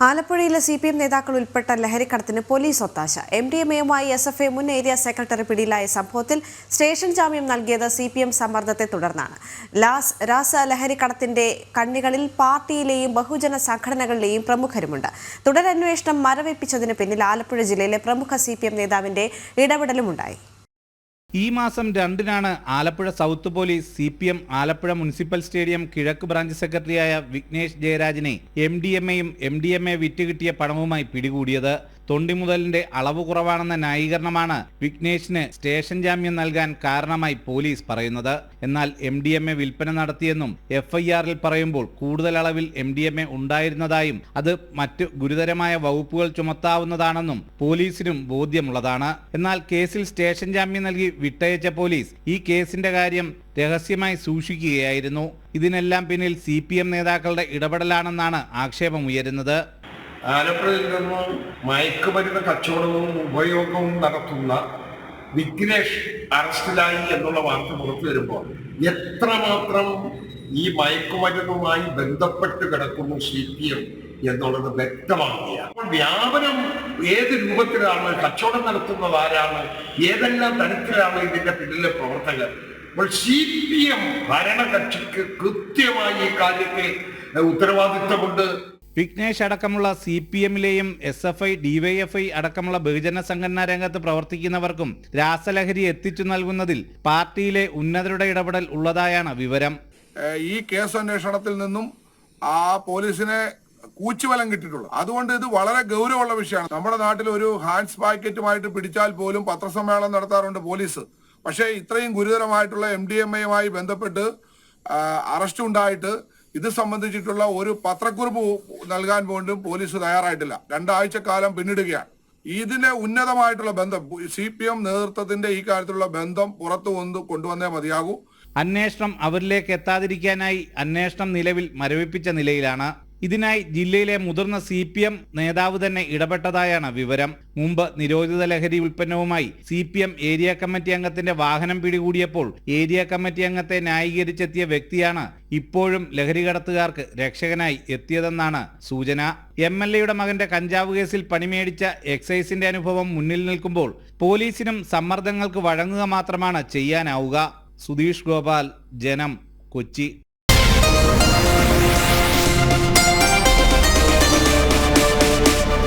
ആലപ്പുഴയിലെ CPM നേതാക്കൾ ഉൾപ്പെട്ട ലഹരിക്കടത്തിന് പോലീസ് ഒത്താശ. MDMAയുമായി SFI മുൻ ഏരിയ സെക്രട്ടറി പിടിയിലായ സംഭവത്തിൽ സ്റ്റേഷൻ ജാമ്യം നൽകിയത് CPM സമ്മർദ്ദത്തെ തുടർന്നാണ്. രാസ ലഹരിക്കടത്തിന്റെ കണ്ണികളിൽ പാർട്ടിയിലെയും ബഹുജന സംഘടനകളിലെയും പ്രമുഖരുമുണ്ട്. തുടരന്വേഷണം മരവിപ്പിച്ചതിന് പിന്നിൽ ആലപ്പുഴ ജില്ലയിലെ പ്രമുഖ CPM നേതാവിന്റെ ഇടപെടലുമുണ്ടായി. ഈ മാസം 2-നാണ് Alappuzha south police CPM Alappuzha municipal stadium കിഴക്ക് ബ്രാഞ്ച് സെക്രട്ടറിയായ വിഘ്നേഷ് ജയരാജിനെ MDMAയും MDMA വിറ്റ് കിട്ടിയ പണവുമായി പിടികൂടിയത്. തൊണ്ടിമുതലിന്റെ അളവ് കുറവാണെന്ന ന്യായീകരണമാണ് വിഘ്നേഷിന് സ്റ്റേഷൻ ജാമ്യം നൽകാൻ കാരണമായി പോലീസ് പറയുന്നത്. എന്നാൽ MDMA വിൽപ്പന നടത്തിയെന്നും FIR-ൽ പറയുമ്പോൾ കൂടുതൽ അളവിൽ MDMA ഉണ്ടായിരുന്നതായും അത് മറ്റ് ഗുരുതരമായ വകുപ്പുകൾ ചുമത്താവുന്നതാണെന്നും പോലീസിനും ബോധ്യമുള്ളതാണ്. എന്നാൽ കേസിൽ സ്റ്റേഷൻ ജാമ്യം നൽകി വിട്ടയച്ച പോലീസ് ഈ കേസിന്റെ കാര്യം രഹസ്യമായി സൂക്ഷിക്കുകയായിരുന്നു. ഇതിനെല്ലാം പിന്നിൽ CPM നേതാക്കളുടെ ഇടപെടലാണെന്നാണ് ആക്ഷേപമുയരുന്നത്. ആലപ്പുഴയിൽ നിന്ന് മയക്കുമരുന്ന് കച്ചവടവും ഉപയോഗവും നടത്തുന്ന വിഘ്നേഷ് അറസ്റ്റിലായി എന്നുള്ള വാർത്ത പുറത്തു വരുമ്പോൾ എത്രമാത്രം ഈ മയക്കുമരുന്നുമായി ബന്ധപ്പെട്ട് കിടക്കുന്നു CPM എന്നുള്ളത് വ്യക്തമാകുകയാണ്. വ്യാപനം ഏത് രൂപത്തിലാണ്, കച്ചവടം നടത്തുന്നത് ആരാണ്, ഏതെല്ലാം തരത്തിലാണ് ഇതിന്റെ പിന്നിലെ പ്രവർത്തകർ. അപ്പോൾ CPM ഭരണകക്ഷിക്ക് കൃത്യമായി ഈ കാര്യത്തിൽ ഉത്തരവാദിത്വമുണ്ട്. വിഘ്നേഷ് അടക്കമുള്ള CPM-ലെയും SFI, DYFI അടക്കമുള്ള ബഹുജന സംഘടനാ രംഗത്ത് പ്രവർത്തിക്കുന്നവർക്കും രാസലഹരി എത്തിച്ചു നൽകുന്നതിൽ പാർട്ടിയിലെ ഉന്നതരുടെ ഇടപെടൽ ഉള്ളതായാണ് വിവരം. ഈ കേസ് അന്വേഷണത്തിൽ നിന്നും ആ പോലീസിനെ കൂച്ചുവലം കിട്ടിയിട്ടുള്ളത്. അതുകൊണ്ട് ഇത് വളരെ ഗൗരവമുള്ള വിഷയമാണ്. നമ്മുടെ നാട്ടിൽ ഒരു ഹാൻഡ്സ് പാക്കറ്റുമായിട്ട് പിടിച്ചാൽ പോലും പത്രസമ്മേളനം നടത്താറുണ്ട് പോലീസ്. പക്ഷേ ഇത്രയും ഗുരുതരമായിട്ടുള്ള MDMAയുമായി ബന്ധപ്പെട്ട് അറസ്റ്റ് ഉണ്ടായിട്ട് ഇത് സംബന്ധിച്ചിട്ടുള്ള ഒരു പത്രക്കുറിപ്പ് നൽകാൻ പോലും പോലീസ് തയ്യാറായിട്ടില്ല. 2 ആഴ്ചക്കാലം പിന്നിടുകയാണ്. ഇതിന്റെ ഉന്നതമായിട്ടുള്ള ബന്ധം CPM നേതൃത്വത്തിന്റെ ഈ കാര്യത്തിലുള്ള ബന്ധം പുറത്തു കൊണ്ടുവന്നേ മതിയാകൂ. അന്വേഷണം അവരിലേക്ക് എത്താതിരിക്കാനായി അന്വേഷണം നിലവിൽ മരവിപ്പിച്ച നിലയിലാണ്. ഇതിനായി ജില്ലയിലെ മുതിർന്ന CPM നേതാവ് തന്നെ ഇടപെട്ടതായാണ് വിവരം. മുമ്പ് നിരോധിത ലഹരി ഉൽപ്പന്നവുമായി CPM ഏരിയ കമ്മിറ്റി അംഗത്തിന്റെ വാഹനം പിടികൂടിയപ്പോൾ ഏരിയ കമ്മിറ്റി അംഗത്തെ ന്യായീകരിച്ചെത്തിയ വ്യക്തിയാണ് ഇപ്പോഴും ലഹരി കടത്തുകാർക്ക് രക്ഷകനായി എത്തിയതെന്നാണ് സൂചന. MLA-യുടെ മകന്റെ കഞ്ചാവ് കേസിൽ പണിമേടിച്ച എക്സൈസിന്റെ അനുഭവം മുന്നിൽ നിൽക്കുമ്പോൾ പോലീസിനും സമ്മർദ്ദങ്ങൾക്ക് വഴങ്ങുക മാത്രമാണ് ചെയ്യാനാവുക. സുധീഷ് ഗോപാൽ, ജനം, കൊച്ചി.